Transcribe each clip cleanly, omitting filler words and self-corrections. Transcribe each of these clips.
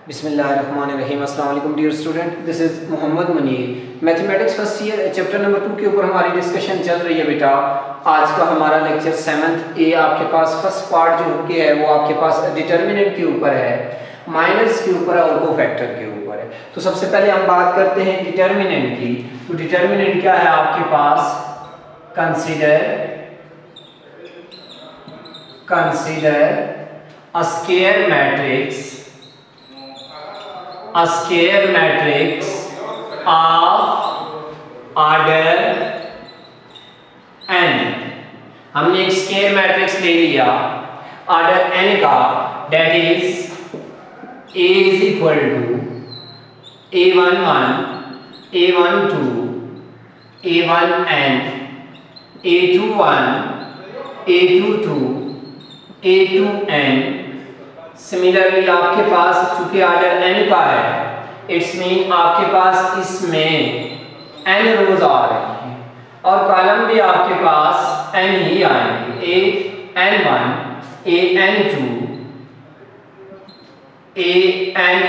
बिस्मिल्लाहिर्रहमानिर्रहीम। अस्सलाम वालेकुम dear student, this is Mohammad Munir. Mathematics first year chapter number 2 के ऊपर हमारी डिस्कशन चल रही है बेटा। आज का हमारा लेक्चर 7th ए आपके पास फर्स्ट पार्ट जो के है वो आपके पास डिटर्मिनेंट के ऊपर है, माइनर्स के ऊपर है और कोफैक्टर के ऊपर है। तो सबसे पहले हम बात करते हैं डिटर्मिनेंट की। तो डिटर्मिनेंट क्या है आपके पास? Consider a square matrix of order n। हमने एक स्क्वायर मैट्रिक्स ले लिया ऑर्डर n का, that is A is equal to A11 A12 A1n A21 A22 A2n। Similarly आपके पास चूंकि ऑर्डर n का है, इट्स मीन आपके पास इसमें n रोज आ रही है और कॉलम भी आपके पास n ही आएंगे। an1 an2 ann।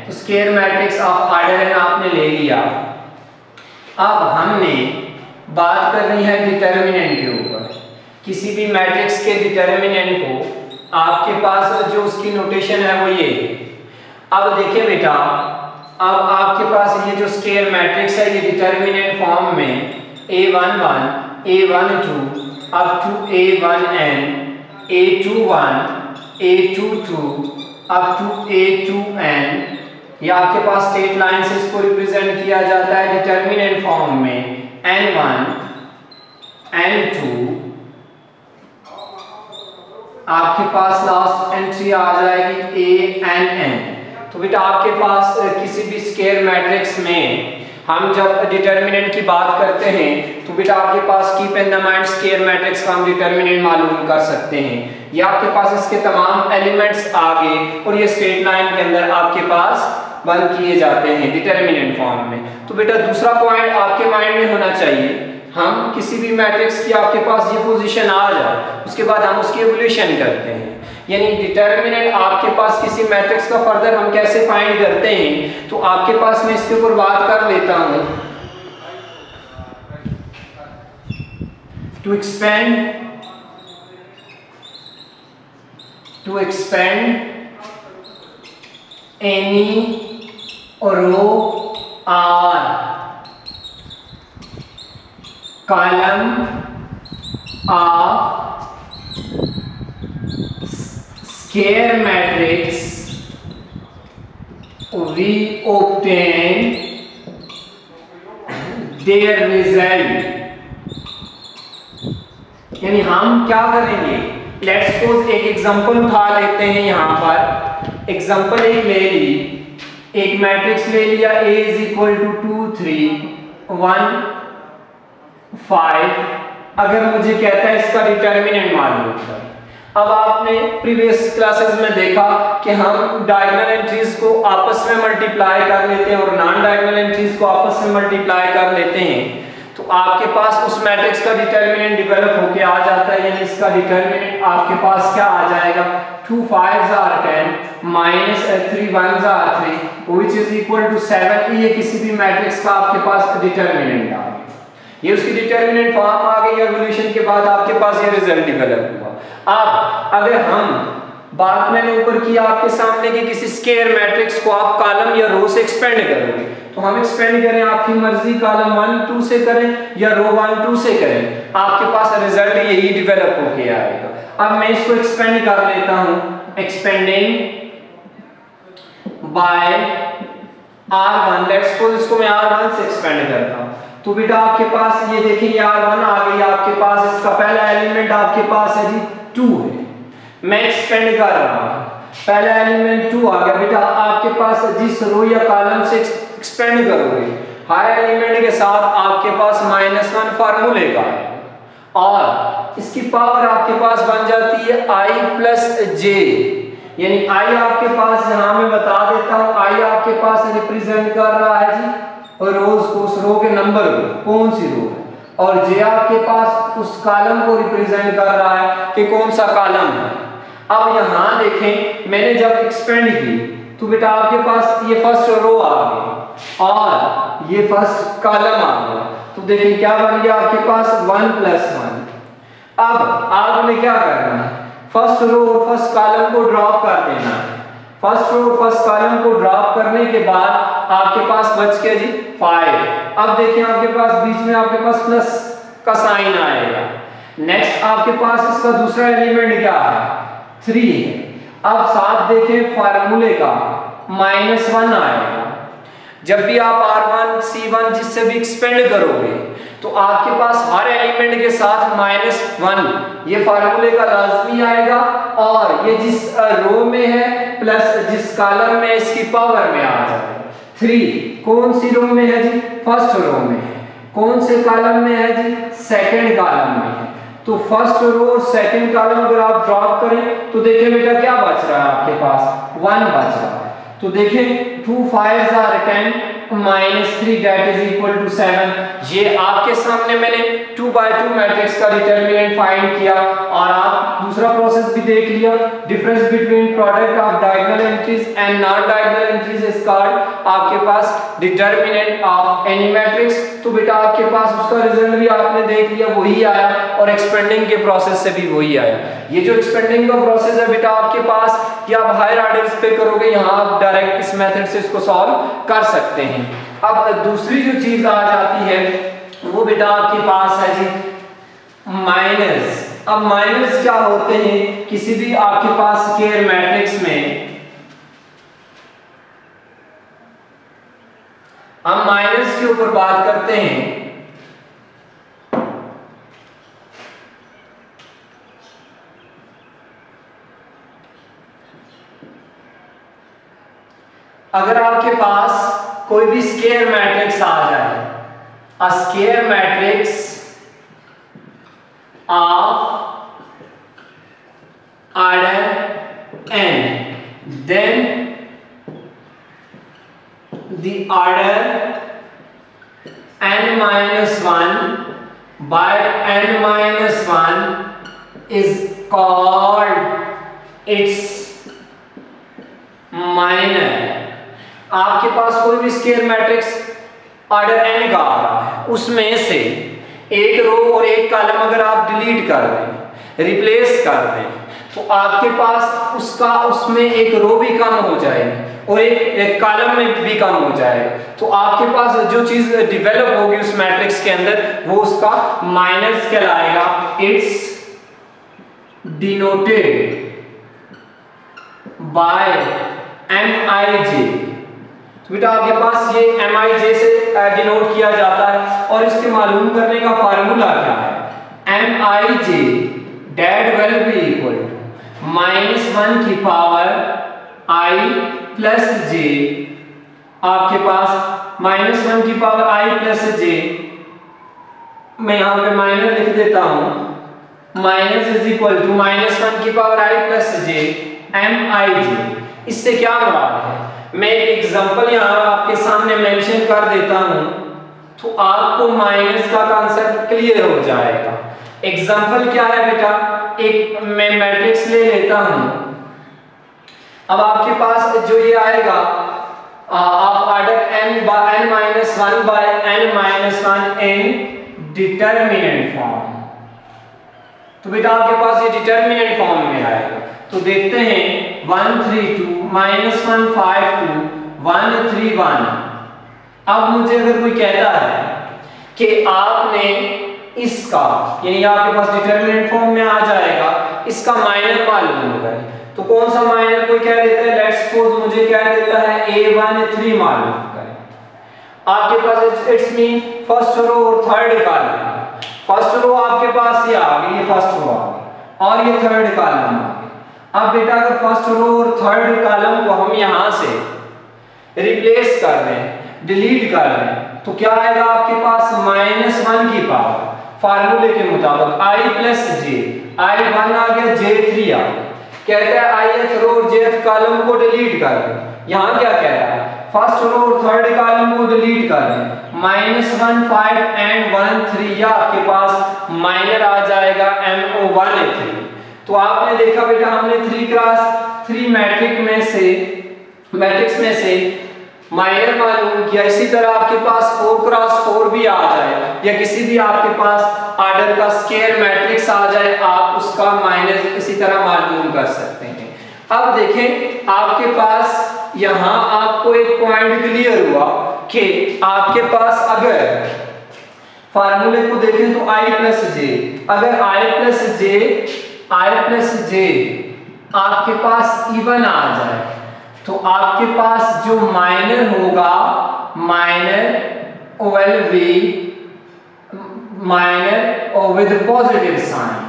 तो square matrix of order n आपने ले लिया। अब हमने बात करनी है डिटर्मिनेंट के ऊपर। किसी भी मैट्रिक्स के डिटर्मिनेंट को आपके पास जो उसकी नोटेशन है वो ये। अब देखिए बेटा, अब आपके पास ये जो स्क्वायर मैट्रिक्स है ये डिटर्मिनेंट फॉर्म में A11 A12 up to A1n A21 A22 up to A2n, ये आपके पास स्ट्रेट लाइन से इसको रिप्रेजेंट किया जाता है डिटर्मिनेंट फॉर्म में n1 n2। आपके पास लास्ट एंट्री आ जाएगी ann। तो बेटा आपके पास किसी भी स्क्वायर मैट्रिक्स में हम जब डिटर्मिनेंट की बात करते हैं तो बेटा आपके पास keep in the mind square matrix का हम डिटर्मिनेंट मालूम कर सकते हैं। ये आपके पास इसके तमाम एलिमेंट्स आ गए और ये स्ट्रेट लाइन के अंदर आपके पास बंद किए जाते हैं डिटर्मिनेंट फॉर्म में। तो बेटा दूसरा पॉइंट आपके माइंड में होना चाहिए, हम किसी भी मैट्रिक्स की आपके पास ये पोजीशन आ जाए उसके बाद हम उसकी इवोल्यूशन करते हैं, यानी डिटर्मिनेंट आपके पास किसी मैट्रिक्स का फर्दर हम कैसे फाइंड करते हैं। तो आपके पास मैं इसके ऊपर बात कर लेता हूं। To expand any row or column of square matrix, we obtain their result। यानी हम क्या करेंगे, लेट्स सपोज एक एग्जांपल उठा लेते हैं। यहां पर एग्जांपल एक ले ली, एक मैट्रिक्स ले लिया A इज इक्वल टू 2 3 1 5। अगर मुझे कहता है इसका डिटर्मिनेंट मालूम करें। अब आपने प्रीवियस क्लासेस में देखा कि हम डायगोनल एंट्रीज को आपस में मल्टीप्लाई कर लेते हैं और नॉन डायगोनल एंट्रीज को आपस में मल्टीप्लाई कर लेते हैं। तो आपके पास उस मैट्रिक्स का डिटर्मिनेंट डेवलप होके आ जाता है, यानी इसका डिटर्मिनेंट आपके पास क्या आ जाएगा, 2 5s are 10 minus 3 1s are 3 which is equal to 7। ये किसी भी मैट्रिक्स का आपके पास डिटर्मिनेंट आ गया, ये उसकी डिटर्मिनेंट फॉर्म आ गई। इवोल्यूशन के बाद आपके पास ये रिजल्ट डेवलप हुआ। अब अगर हम बात मैंने ऊपर की आपके सामने कि किसी स्क्वायर मैट्रिक्स को आप कॉलम या रो से एक्सपेंड करोगे, तो हम एक्सपेंड करें आपकी मर्जी, कॉलम 1 2 से करें या रो 1 2 से करें, आपके पास रिजल्ट यही डेवलप होके आएगा। अब मैं इसको एक्सपेंड कर लेता हूं, expanding bye R1। Let's suppose इसको मैं R1 से एक्सपेंड करता हूं। तो बेटा आपके पास ये देखिए R1 आ गई आपके पास, इसका पहला एलिमेंट आपके पास है जी 2 है। मैं एक्सपेंड कर रहा हूं, पहला एलिमेंट 2 आ गया। बेटा आपके पास जिस रो या कॉलम से एक्सपेंड करोगे हर एलिमेंट के साथ आपके पास -1 फार्मूले का है और इसकी पावर आपके पास बन जाती है i प्लस j। यानी i आपके पास यहां मैं बता देता हूं, i आपके पास रिप्रेजेंट कर रहा है जी और रोज को, उस रो के नंबर को, कौन सी रो है, और जे आपके पास उस कॉलम को रिप्रेजेंट कर रहा है कि कौन सा कॉलम है। अब यहां देखें, मैंने जब एक्सपेंड की तो बेटा आपके पास ये फर्स्ट रो आ गई और ये फर्स्ट कॉलम आ गया। तो देखिए क्या बन गया आपके पास 1 + 1। अब आपने क्या करना है, फर्स्ट रो और फर्स्ट कॉलम को ड्रॉप कर देना है। फर्स्ट रो और फर्स्ट कॉलम को ड्रॉप करने के बाद आपके पास बच गया जी 5। अब देखिए आपके पास बीच में आपके पास प्लस का साइन आएगा। नेक्स्ट आपके पास इसका दूसरा एलिमेंट क्या है, 3 है। अब साथ देखें फार्मूले का -1 आएगा। जब भी आप R1 C1 जिससे भी एक्सपेंड करोगे तो आपके पास हर एलिमेंट के साथ -1 ये फार्मूले का लाजमी आएगा और ये जिस रो में है प्लस जिस कॉलम में इसकी पावर में आ जाएगा। 3 कौन सी रो में है जी, फर्स्ट रो में है। कौन से कॉलम में है जी, सेकंड कॉलम में है। तो फर्स्ट रो और सेकंड कॉलम अगर आप ड्रॉप करें तो देखिए बेटा क्या बच रहा है आपके पास 1 बच रहा है। तो देखें 2 5s are 10 -3 that is equal to 7। ये आपके सामने मैंने 2/2 मैट्रिक्स का डिटरमिनेंट फाइंड किया और आप दूसरा प्रोसेस भी देख लिया। Difference between product of diagonal entries and non diagonal entries is called आपके पास डिटरमिनेंट ऑफ एनी मैट्रिक्स। तो बेटा आपके पास उसका रिजल्ट भी आपने देख लिया, वही आया और एक्सपेंडिंग के प्रोसेस से भी वही आया। ये जो एक्सपेंडिंग का प्रोसेस है बेटा आपके पास कि आप हायर ऑर्डर्स पे करोगे, यहाँ आप डायरेक्ट इस मेथड से इसको सॉल्व कर सकते हैं। अब दूसरी जो चीज आ जाती है वो बेटा आपके पास है जी माइनस। अब माइनस क्या होते हैं, किसी भी आपके पास स्क्वायर मैट्रिक्स में हम माइनस के ऊपर बात करते हैं। अगर आपके पास कोई भी स्क्वायर मैट्रिक्स आ जाए, a square matrix of order n, then the order n-1 by n-1 is called its minor। आपके पास कोई भी स्क्वायर मैट्रिक्स ऑर्डर n का आ रहा है, उसमें से एक रो और एक कॉलम अगर आप डिलीट कर दें, रिप्लेस कर दें, तो आपके पास उसका उसमें एक रो भी कम हो जाएगी और एक कॉलम में भी कम हो जाएगा। तो आपके पास जो चीज डेवलप होगी उस मैट्रिक्स के अंदर वो उसका माइनस कहलाएगा। It's denoted by Mij। तो बेटा आपके पास ये Mij से डिनोट किया जाता है और इसके मालूम करने का फार्मूला क्या है, Mij that will be equal to -1 की पावर I प्लस j। आपके पास -1 की पावर I प्लस j, मैं यहाँ पे माइनस लिख देता हूँ, माइनस इज इक्वल टू -1 की power I plus j Mij। इससे क्या मुराद है, मैं एक एग्जांपल यहाँ आपके सामने मेंशन कर देता हूँ तो आपको माइनस का कांसेप्ट क्लियर हो जाएगा। एग्जांपल क्या है बेटा, एक मैं मैट्रिक्स ले लेता हूँ। अब आपके पास जो ये आएगा of order n by n-1 by n-1 in determinant form. तो बेटा आपके पास ये डिटरमिनेंट फॉर्म में आएगा। तो देखते हैं 1 3 2 -1 5 2 1 3 1। अब मुझे अगर कोई कहता है कि आपने इसका, यानी आपके पास डिटरमिनेंट फॉर्म में आ जाएगा, इसका माइनर मालूम करें, तो कौन सा माइनर कोई कह देता है, लेट्स सपोज मुझे कह देता है a1 3 मालूम करें। आपके पास इट्स मीन फर्स्ट रो और थर्ड कॉलम। फर्स्ट रो आपके पास ये आ गई, ये फर्स्ट रो आ गई और ये थर्ड कॉलम आ गई। अब बेटा अगर फर्स्ट रो और थर्ड कॉलम को हम यहां से रिप्लेस कर दें, डिलीट कर दें, तो क्या आएगा आपके पास -1 की पावर फार्मूले के मुताबिक I प्लस j, I1 आ गया, j3 आ गया। कहता है ith रो और jth कॉलम को डिलीट कर दें। यहाँ क्या कह रहा है, फर्स्ट रो और थर्ड कॉलम को डिलीट कर दें, -1 5 एंड 1 3, या आपके पास माइनर आ जाएगा MO1 3। तो आपने देखा बेटा हमने 3 क्रॉस 3 मैट्रिक में से मैट्रिक्स में से माइनर मालूम किया, इसी तरह आपके पास 4x4 भी आ जाए या किसी भी आपके पास ऑर्डर का स्क्वायर मैट्रिक्स आ जाए, आप उसका माइनर इसी तरह मालूम कर सकते हैं। अब देखें आपके पास यहाँ आपको एक पॉइंट क्लियर हुआ कि आपके पास अगर फार्मूले को देखें तो i प्लस जे, अगर i प्लस जे आपके पास इवन आ जाए तो आपके पास जो माइनर होगा माइनर विल बी माइनर और विद पॉजिटिव साइन।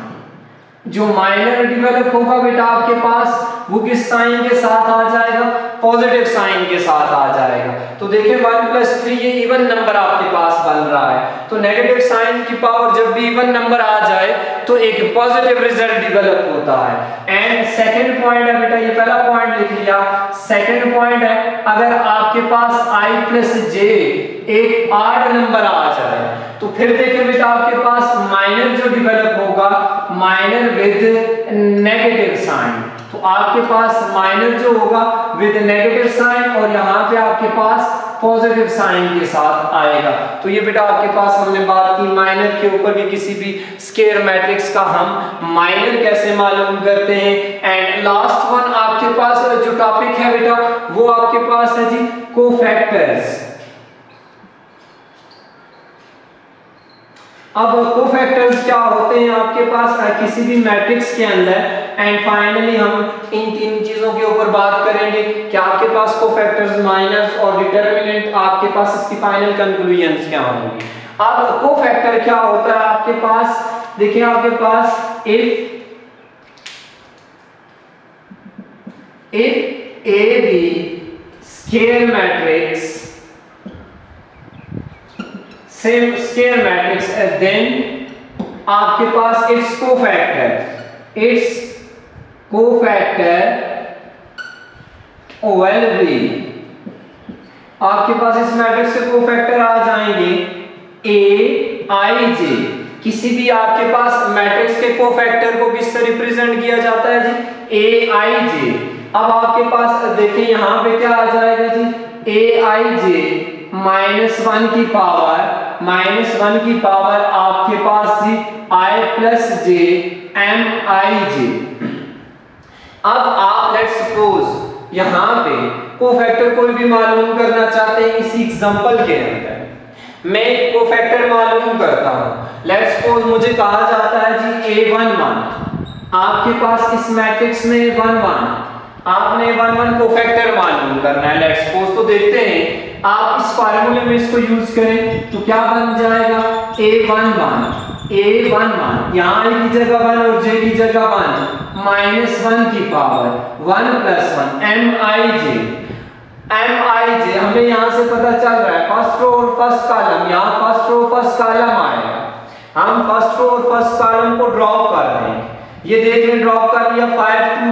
जो माइनर डेवलप होगा बेटा आपके पास वो किस साइन के साथ आ जाएगा, पॉजिटिव साइन के साथ आ जाएगा। तो देखिए 1 + 3 ये इवन नंबर आपके पास बन रहा है, तो नेगेटिव साइन की पावर जब भी इवन नंबर आ जाए तो एक पॉजिटिव रिजल्ट डेवलप होता है। एंड सेकंड पॉइंट है बेटा, ये पहला पॉइंट लिख लिया, सेकंड पॉइंट है अगर आपके पास i + j एक ऑड नंबर आ जाए तो फिर देखिए बेटा आपके पास माइनर जो डेवलप होगा माइनर विद नेगेटिव साइन, तो आपके पास माइनर जो होगा विद नेगेटिव साइन और यहाँ पे आपके पास पॉजिटिव साइन के साथ आएगा। तो ये बेटा आपके पास हमने बात की माइनर के ऊपर कि किसी भी स्क्वायर मैट्रिक्स का हम माइनर कैसे मालूम करते हैं। एंड लास्ट वन आपके पास जो टॉपिक है बेटा वो आपके पास है जी कोफैक्टर्स। अब कोफैक्टर्स क्या होते हैं आपके पास किसी भी मैट्रिक्स के अंदर। एंड फाइनली हम इन तीन चीजों के ऊपर बात करेंगे कि आपके पास कोफैक्टर्स, माइनर्स और डिटरमिनेंट, आपके पास इसकी फाइनल कंक्लूजन्स क्या होंगी। अब कोफैक्टर क्या होता है आपके पास, देखिए आपके पास if A be square matrix, same square matrix as then आपके पास its cofactor will be, आपके पास इस मैट्रिक्स से कोफैक्टर आ जाएंगे aij। किसी भी आपके पास मैट्रिक्स के कोफैक्टर को किससे रिप्रेजेंट किया जाता है जी, aij। अब आपके पास देखिए यहाँ पे क्या आ जाएगा जी, aij -1 की पावर आपके पास जी i + j mij। अब आप लेट्स सपोज यहाँ पे कोफैक्टर कोई भी मालूम करना चाहते हैं, इसी एग्जांपल के अंदर मैं कोफैक्टर मालूम करता हूँ। लेट्स सपोज मुझे कहा जाता है जी a11, आपके पास इस मैट्रिक्स में 11, आपने 11 कोफैक्टर मालूम करना है लेट्स सपोज। तो देखते हैं आप इस फार्मूले में इसको यूज करें तो क्या बन जाएगा, a11 यहाँ i की जगह 1 और j की जगह 1 -1 की पावर 1 + 1 mij हमें यहाँ से पता चल रहा है फर्स्ट रो और फर्स्ट कॉलम, यहाँ फर्स्ट रो फर्स्ट कॉलम आएगा, हम फर्स्ट रो और फर्स्ट कॉलम को ड्रॉप कर रहे हैं। ये देख रहे ड्रॉप कर लिया 5 2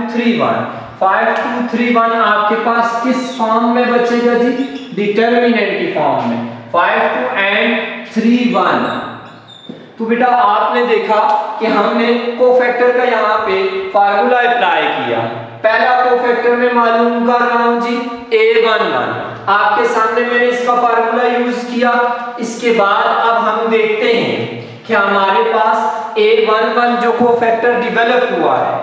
3 1 आपके पास किस फॉर्म में बचेगा जी, डिटरमिनेंट की फॉर्म में 5 2 and 3 1। तो बेटा आपने देखा कि हमने कोफैक्टर का यहाँ पे फार्मूला अप्लाई किया। पहला कोफैक्टर में मालूम कर रहा हूँ जी a11, आपके सामने मैंने इसका फार्मूला यूज किया। इसके बाद अब हम देखते हैं कि हमारे पास a11 जो कोफैक्टर डेवलप हुआ है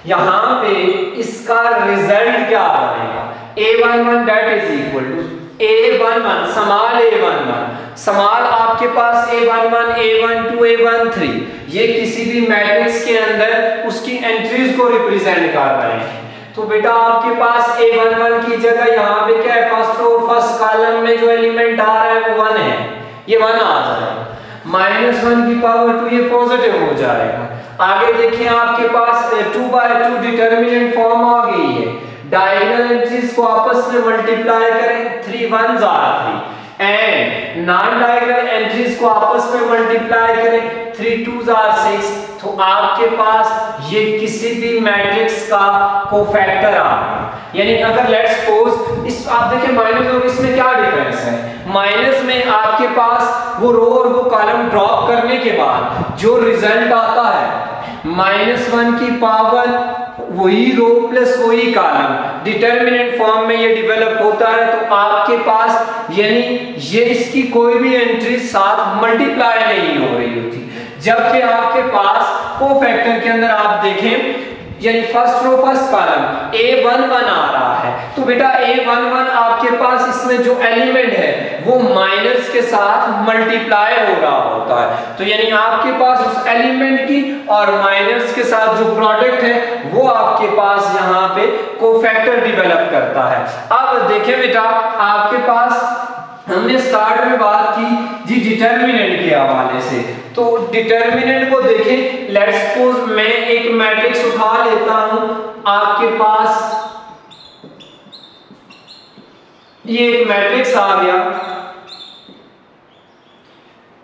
यहाँ पे इसका रिजल्ट क्या आएगा, a11 that is equal to a11 small आपके पास a11 a12 a13 ये किसी भी मैट्रिक्स के अंदर उसकी एंट्रीज को रिप्रेजेंट कर रहे हैं। तो बेटा आपके पास a11 की जगह यहाँ पे क्या है, फर्स्ट रो फर्स्ट कॉलम में जो एलिमेंट आ रहा है वो 1 है, ये 1 आ जाएगा, -1 की पावर 2 ये पॉजिटिव हो जाएगा। आगे देखिए आपके पास 2/2 डिटरमिनेंट फॉर्म आ गई है, डायगोनल एंट्रीज को आपस में मल्टीप्लाई करें 3 1s are 3 and non diagonal entries को आपस में मल्टीप्लाई करें 3 2s are 6। तो आपके पास ये किसी भी मैट्रिक्स का कोफैक्टर आ गया। यानी अगर लेट्स सपोज इस आप देखिए माइनस और इसमें क्या डिफरेंस है, माइनस में आपके पास वो रो और वो कॉलम ड्रॉप करने के बाद जो रिजल्ट आता है -1 की पावर वही रो प्लस वही कॉलम डिटर्मिनेंट फॉर्म में ये डेवलप होता है, तो आपके पास यानी ये इसकी कोई भी एंट्री साथ मल्टीप्लाई नहीं हो रही होती। जबकि आपके पास कोफैक्टर के अंदर आप देखें यानी first row first column A11 आ रहा है, तो बेटा A11 आपके पास इसमें जो एलिमेंट है वो माइनस के साथ मल्टीप्लाई हो रहा होता है, तो यानी आपके पास उस एलिमेंट की और माइनस के साथ जो प्रोडक्ट है वो आपके पास यहाँ पे कोफैक्टर डेवलप करता है। अब देखिए बेटा आपके पास हमने स्टार्ट में बात की जी डिटर्मिनेंट के हवाले से, तो डिटर्मिनेंट को देखें। लेट्स सपोज मैं एक मैट्रिक्स उठा लेता हूं, आपके पास ये एक मैट्रिक्स आ गया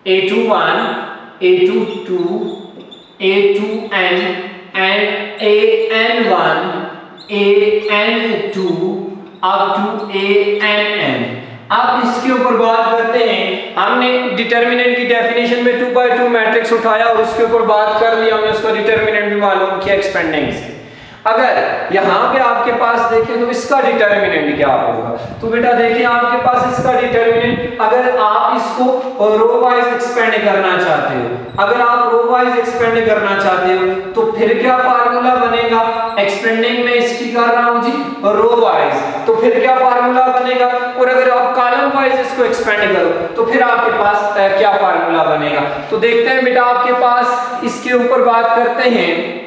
A21 A22 A2n and AN1 AN2 up to ANn। अब इसके ऊपर बात करते हैं। हमने डिटर्मिनेंट की डेफिनेशन में 2x2 मैट्रिक्स उठाया और उसके ऊपर बात कर लिया, हमने उसका डिटर्मिनेंट भी मालूम किया एक्सपेंडिंग से। अगर यहाँ पे आपके पास देखें तो इसका डिटर्मिनेंट क्या होगा, तो बेटा देखिए आपके पास इसका डिटर्मिनेंट, अगर आप इसको रो वाइज एक्सपेंड करना चाहते हो, अगर आप रो वाइज एक्सपेंड करना चाहते हो तो फिर क्या फार्मूला बनेगा। एक्सपेंडिंग में इसकी कर रहा हूं जी रो वाइज, तो फिर क्या फार्मूला बनेगा। और अगर आप कॉलम वाइज इसको एक्सपेंड करो तो फिर आपके पास क्या फार्मूला बनेगा। तो देखते हैं बेटा आपके पास इसके ऊपर बात करते हैं।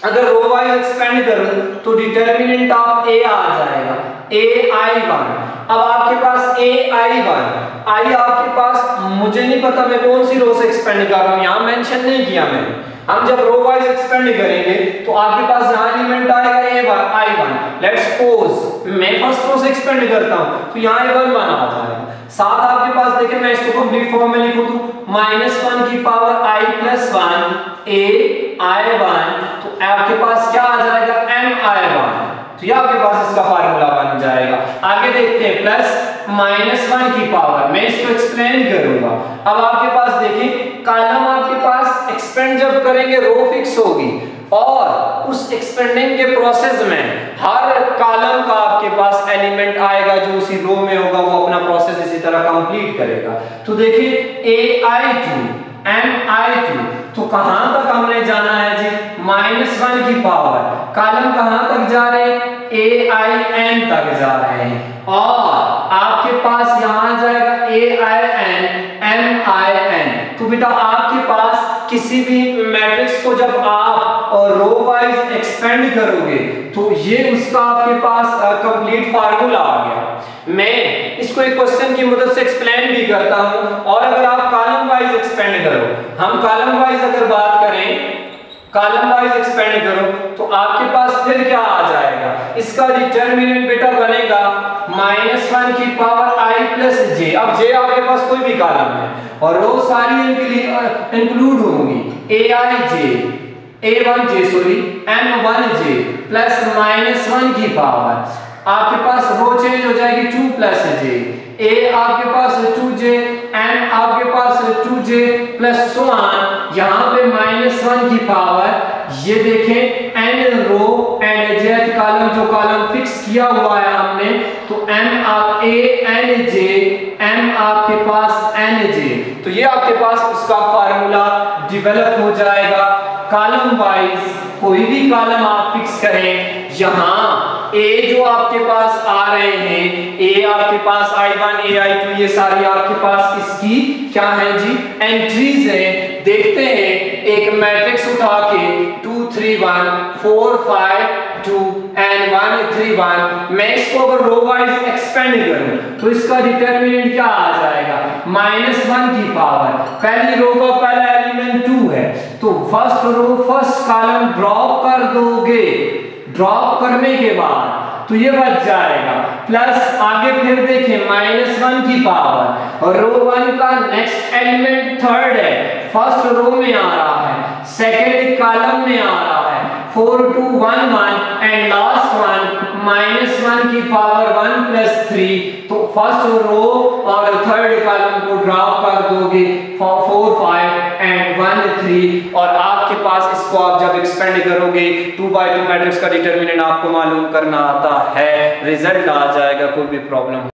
अगर रो वाइज एक्सपेंड करूं तो डिटर्मिनेंट ऑफ A आ जाएगा AI1। अब आपके पास AI1 आई आपके पास, मुझे नहीं पता मैं कौन सी रो से एक्सपेंड कर रहा हूं, यहां मेंशन नहीं किया मैंने। हम जब रो वाइज एक्सपेंड करेंगे तो आपके पास यहां एलिमेंट आएगा I1। लेट्स सपोज मैं फर्स्ट रो से एक्सपेंड करता हूं तो यहां A11 आ जाएगा। साथ आपके पास देखिए मैं इसको कंप्लीट फॉर्म में लिखूं तो -1 की पावर I + 1 AI1, तो आपके पास क्या आ जाएगा MI1, तो ये आपके पास इसका फार्मूला बन जाएगा। आगे देखते हैं +-1 की पावर, मैं इसको एक्सप्लेन करूंगा। अब आपके पास देखिए कॉलम आपके पास एक्सपेंड जब करेंगे रो फिक्स होगी और उस एक्सपेंडिंग के प्रोसेस में हर कॉलम का आपके पास एलिमेंट आएगा जो उसी रो में होगा, वो अपना प्रोसेस इसी तरह कंप्लीट करेगा। तो देखिए AI2 MI2, तो कहां तक हमने जाना है जी -1 की पावर, कॉलम कहां तक जा रहे हैं AIN तक जा रहे हैं, और आपके पास यहां जाएगा AIN MIN। तो बेटा आपके पास किसी भी मैट्रिक्स को जब आप रो वाइज एक्सपेंड करोगे तो ये उसका आपके पास कंप्लीट फार्मूला आ गया। मैं इसको एक क्वेश्चन की मदद से एक्सप्लेन भी करता हूं। और अगर आप कॉलम वाइज एक्सपेंड करो, हम कॉलम वाइज अगर बात करें, कॉलम वाइज एक्सपेंड करो तो आपके पास फिर क्या आ जाएगा, इसका डिटर्मिनेंट बेटा बनेगा -1 की पावर I + j। अब j आपके पास कोई भी कॉलम है और रो सारी इंक्लूड होंगी A1j सॉरी M1j प्लस -1 की पावर, आपके पास रो चेंज हो जाएगी 2 + j, A आपके पास 2j, M आपके पास 2j प्लस सो ऑन, यहाँ पे -1 की पावर, ये देखें n row and jth column, जो कॉलम फिक्स किया हुआ है हमने, तो M आप ANJ, M आपके पास NJ, तो ये आपके पास उसका फार्मूला डेवलप हो जाएगा। कॉलम वाइज कोई भी कॉलम आप फिक्स करें, यहाँ A जो आपके पास आ रहे हैं, A आपके पास I1 AI2 ये सारी आपके पास इसकी क्या है जी एंट्रीज है। देखते हैं एक मैट्रिक्स उठा के 2 3 1 4 5 2 and 1 3 1, मैं इसको अगर रो वाइज एक्सपेंड करूं तो इसका डिटर्मिनेंट क्या आ जाएगा -1 की पावर, पहली रो का पहला एलिमेंट 2 है तो first row first column drop कर दोगे, ड्रॉप करने के बाद तो ये बच जाएगा प्लस, आगे फिर देखें -1 की पावर और रो 1 का नेक्स्ट एलिमेंट थर्ड है, फर्स्ट रो में आ रहा है, सेकंड कॉलम में आ रहा है, 4 2 1 1 एंड लास्ट वन -1 की पावर 1 + 3। तो फर्स्ट रो और थर्ड कॉलम को ड्रॉप कर दोगे 4 5 एंड 1 3 और आपके पास इसको आप जब एक्सपेंड करोगे 2/2 मैट्रिक्स का डिटरमिनेंट आपको मालूम करना आता है, रिजल्ट आ जाएगा। कोई भी प्रॉब्लम